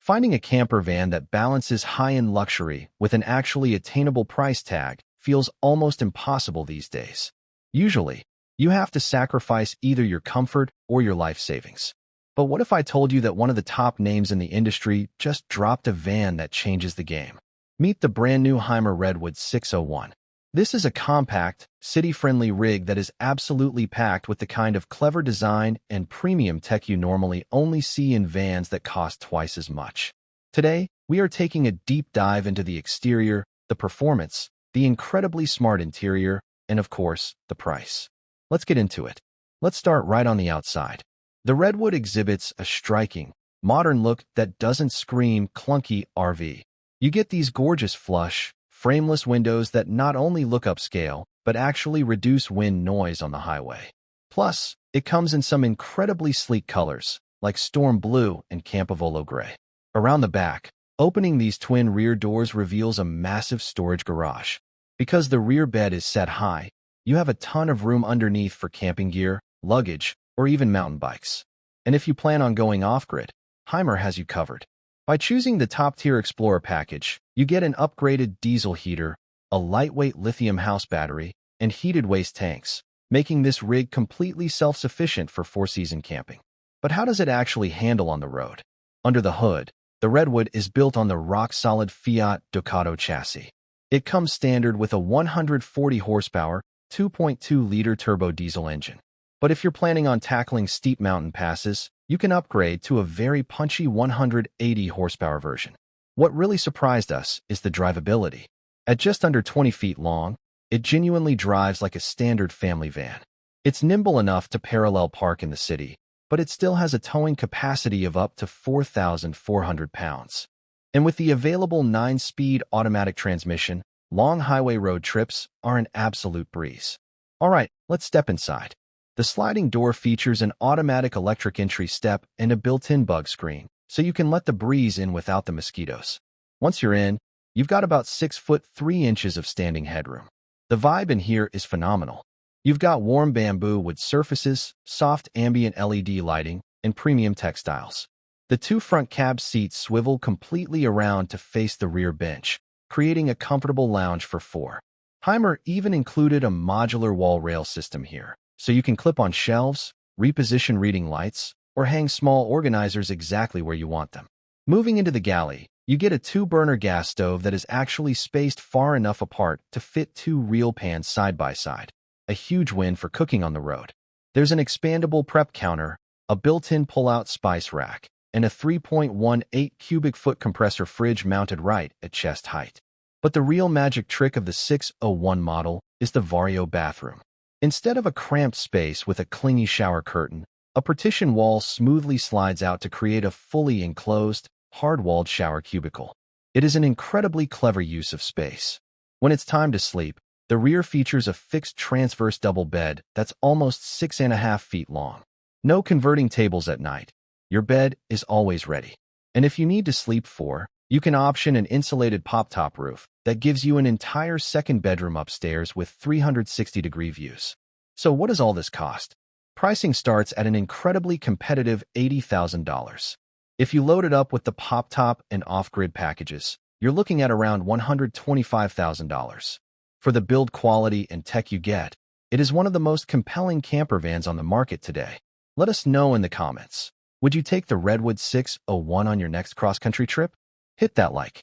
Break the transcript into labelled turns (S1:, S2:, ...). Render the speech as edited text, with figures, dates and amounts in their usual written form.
S1: Finding a camper van that balances high-end luxury with an actually attainable price tag feels almost impossible these days. Usually, you have to sacrifice either your comfort or your life savings. But what if I told you that one of the top names in the industry just dropped a van that changes the game? Meet the brand new Hymer Redwood 601. This is a compact, city-friendly rig that is absolutely packed with the kind of clever design and premium tech you normally only see in vans that cost twice as much. Today, we are taking a deep dive into the exterior, the performance, the incredibly smart interior, and of course, the price. Let's get into it. Let's start right on the outside. The Redwood exhibits a striking, modern look that doesn't scream clunky RV. You get these gorgeous flush, frameless windows that not only look upscale, but actually reduce wind noise on the highway. Plus, it comes in some incredibly sleek colors, like storm blue and Campavolo gray. Around the back, opening these twin rear doors reveals a massive storage garage. Because the rear bed is set high, you have a ton of room underneath for camping gear, luggage, or even mountain bikes. And if you plan on going off-grid, Hymer has you covered. By choosing the top-tier Explorer package, you get an upgraded diesel heater, a lightweight lithium house battery, and heated waste tanks, making this rig completely self-sufficient for four-season camping. But how does it actually handle on the road? Under the hood, the Redwood is built on the rock-solid Fiat Ducato chassis. It comes standard with a 140 horsepower, 2.2-liter turbo diesel engine. But if you're planning on tackling steep mountain passes, you can upgrade to a very punchy 180 horsepower version. What really surprised us is the drivability. At just under 20 feet long, it genuinely drives like a standard family van. It's nimble enough to parallel park in the city, but it still has a towing capacity of up to 4,400 pounds. And with the available 9-speed automatic transmission, long highway road trips are an absolute breeze. All right, let's step inside. The sliding door features an automatic electric entry step and a built-in bug screen, so you can let the breeze in without the mosquitoes. Once you're in, you've got about 6 foot 3 inches of standing headroom. The vibe in here is phenomenal. You've got warm bamboo wood surfaces, soft ambient LED lighting, and premium textiles. The 2 front cab seats swivel completely around to face the rear bench, creating a comfortable lounge for 4. Hymer even included a modular wall rail system here, so you can clip on shelves, reposition reading lights, or hang small organizers exactly where you want them. Moving into the galley, you get a 2-burner gas stove that is actually spaced far enough apart to fit 2 real pans side by side, a huge win for cooking on the road. There's an expandable prep counter, a built-in pull-out spice rack, and a 3.18 cubic foot compressor fridge mounted right at chest height. But the real magic trick of the 601 model is the Vario bathroom. Instead of a cramped space with a clingy shower curtain, a partition wall smoothly slides out to create a fully enclosed, hard-walled shower cubicle. It is an incredibly clever use of space. When it's time to sleep, the rear features a fixed transverse double bed that's almost 6.5 feet long. No converting tables at night. Your bed is always ready. And if you need to sleep 4, you can option an insulated pop-top roof that gives you an entire second bedroom upstairs with 360-degree views. So what does all this cost? Pricing starts at an incredibly competitive $80,000. If you load it up with the pop-top and off-grid packages, you're looking at around $125,000. For the build quality and tech you get, it is one of the most compelling camper vans on the market today. Let us know in the comments. Would you take the Redwood 601 on your next cross-country trip? Hit that like,